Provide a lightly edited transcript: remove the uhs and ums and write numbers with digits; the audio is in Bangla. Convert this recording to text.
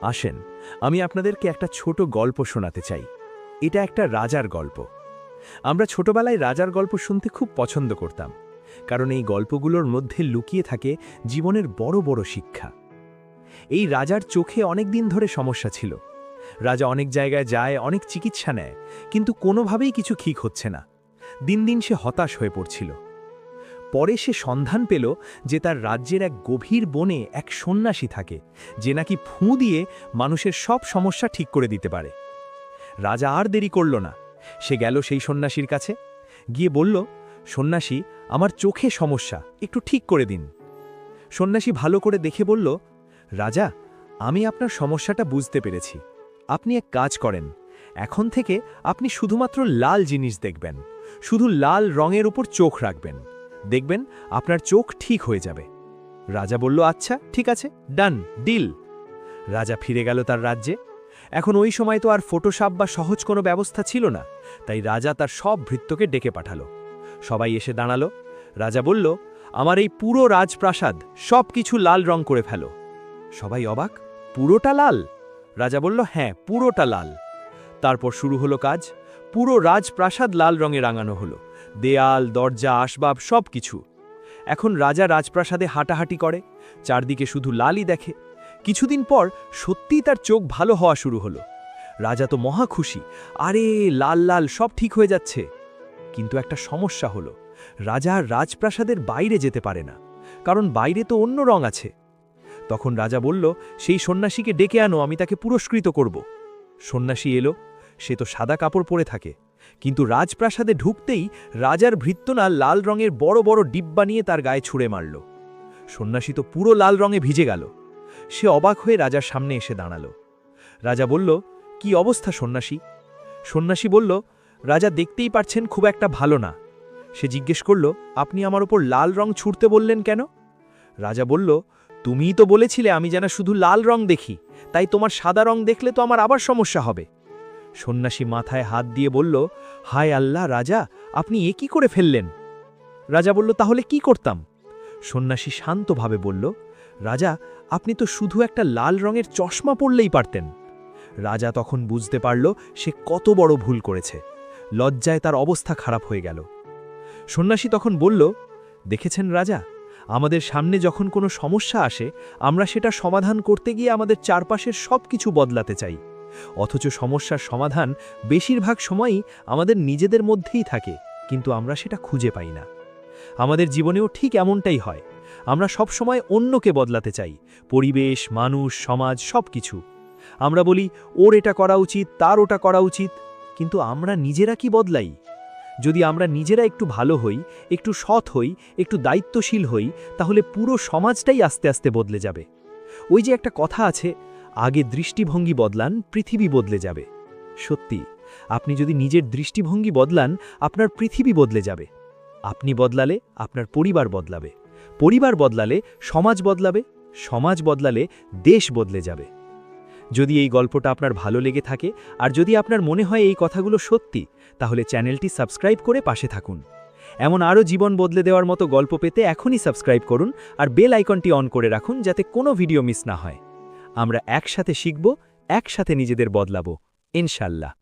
আসেন, আমি আপনাদেরকে একটা ছোট গল্প শোনাতে চাই। এটা একটা রাজার গল্প। আমরা ছোটবেলায় রাজার গল্প শুনতে খুব পছন্দ করতাম, কারণ এই গল্পগুলোর মধ্যে লুকিয়ে থাকে জীবনের বড় বড় শিক্ষা। এই রাজার চোখে অনেক দিন ধরে সমস্যা ছিল। রাজা অনেক জায়গায় যায়, অনেক চিকিৎসা নেয়, কিন্তু কোনোভাবেই কিছু ঠিক হচ্ছে না। দিন দিন সে হতাশ হয়ে পড়ছিল। পরে সে সন্ধান পেল যে তার রাজ্যের এক গভীর বনে এক সন্ন্যাসী থাকে, যে নাকি ফুঁ দিয়ে মানুষের সব সমস্যা ঠিক করে দিতে পারে। রাজা আর দেরি করল না। সে গেল সেই সন্ন্যাসীর কাছে, গিয়ে বলল, সন্ন্যাসী, আমার চোখে সমস্যা, একটু ঠিক করে দিন। সন্ন্যাসী ভালো করে দেখে বলল, রাজা, আমি আপনার সমস্যাটা বুঝতে পেরেছি। আপনি এক কাজ করেন, এখন থেকে আপনি শুধুমাত্র লাল জিনিস দেখবেন, শুধু লাল রঙের উপর চোখ রাখবেন, দেখবেন আপনার চোখ ঠিক হয়ে যাবে। রাজা বলল, আচ্ছা ঠিক আছে, ডান, ডিল। রাজা ফিরে গেল তার রাজ্যে। এখন ওই সময় তো আর ফটোশপ বা সহজ কোনো ব্যবস্থা ছিল না, তাই রাজা তার সব ভৃত্যকে ডেকে পাঠালো। সবাই এসে দাঁড়ালো। রাজা বলল, আমার এই পুরো রাজপ্রাসাদ সব কিছু লাল রং করে ফেলো। সবাই অবাক, পুরোটা লাল? রাজা বলল, হ্যাঁ, পুরোটা লাল। তারপর শুরু হলো কাজ। পুরো রাজপ্রাসাদ লাল রঙে রাঙানো হলো, দেয়াল, দরজা, আসবাব সব কিছু। এখন রাজা রাজপ্রাসাদে হাঁটাহাঁটি করে, চারদিকে শুধু লালই দেখে। কিছুদিন পর সত্যিই তার চোখ ভালো হওয়া শুরু হলো। রাজা তো মহা খুশি, আরে লাল লাল সব ঠিক হয়ে যাচ্ছে। কিন্তু একটা সমস্যা হলো, রাজা আর রাজপ্রাসাদের বাইরে যেতে পারে না, কারণ বাইরে তো অন্য রং আছে। তখন রাজা বলল, সেই সন্ন্যাসীকে ডেকে আনো, আমি তাকে পুরস্কৃত করব। সন্ন্যাসী এলো। সে তো সাদা কাপড় পরে থাকে, কিন্তু রাজপ্রাসাদে ঢুকতেই রাজার ভৃত্যনা লাল রঙের বড় বড় ডিব্বা নিয়ে তার গায়ে ছুঁড়ে মারল। সন্ন্যাসী তো পুরো লাল রঙে ভিজে গেল। সে অবাক হয়ে রাজার সামনে এসে দাঁড়াল। রাজা বলল, কি অবস্থা সন্ন্যাসী? সন্ন্যাসী বলল, রাজা, দেখতেই পারছেন খুব একটা ভালো না। সে জিজ্ঞেস করল, আপনি আমার ওপর লাল রং ছুঁড়তে বললেন কেন? রাজা বলল, তুমিই তো বলেছিলে আমি যেন শুধু লাল রং দেখি, তাই তোমার সাদা রং দেখলে তো আমার আবার সমস্যা হবে। সন্ন্যাসী মাথায় হাত দিয়ে বলল, হায় আল্লাহ রাজা, আপনি এ কি করে ফেললেন? রাজা বলল, তাহলে কি করতাম? সন্ন্যাসী শান্তভাবে বলল, রাজা, আপনি তো শুধু একটা লাল রঙের চশমা পরলেই পারতেন। রাজা তখন বুঝতে পারল সে কত বড় ভুল করেছে। লজ্জায় তার অবস্থা খারাপ হয়ে গেল। সন্ন্যাসী তখন বলল, দেখেছেন রাজা, আমাদের সামনে যখন কোনো সমস্যা আসে, আমরা সেটা সমাধান করতে গিয়ে আমাদের চারপাশের সব কিছু বদলাতে চাই, অথচ সমস্যার সমাধান বেশিরভাগ সময়ই আমাদের নিজেদের মধ্যেই থাকে, কিন্তু আমরা সেটা খুঁজে পাই না। আমাদের জীবনেও ঠিক এমনটাই হয়। আমরা সব সময় অন্যকে বদলাতে চাই, পরিবেশ, মানুষ, সমাজ সব কিছু। আমরা বলি, ওর এটা করা উচিত, তার ওটা করা উচিত, কিন্তু আমরা নিজেরা কি বদলাই? যদি আমরা নিজেরা একটু ভালো হই, একটু সৎ হই, একটু দায়িত্বশীল হই, তাহলে পুরো সমাজটাই আস্তে আস্তে বদলে যাবে। ওই যে একটা কথা আছে, আগে দৃষ্টিভঙ্গি বদলান, পৃথিবী বদলে যাবে। সত্যি, আপনি যদি নিজের দৃষ্টিভঙ্গি বদলান, আপনার পৃথিবী বদলে যাবে। আপনি বদলালে আপনার পরিবার বদলাবে, পরিবার বদলালে সমাজ বদলাবে, সমাজ বদলালে দেশ বদলে যাবে। যদি এই গল্পটা আপনার ভালো লেগে থাকে, আর যদি আপনার মনে হয় এই কথাগুলো সত্যি, তাহলে চ্যানেলটি সাবস্ক্রাইব করে পাশে থাকুন। এমন আরও জীবন বদলে দেওয়ার মতো গল্প পেতে এখনই সাবস্ক্রাইব করুন, আর বেল আইকনটি অন করে রাখুন, যাতে কোনো ভিডিও মিস না হয়। আমরা একসাথে শিখব, একসাথে নিজেদের বদলাবো, ইনশাল্লাহ।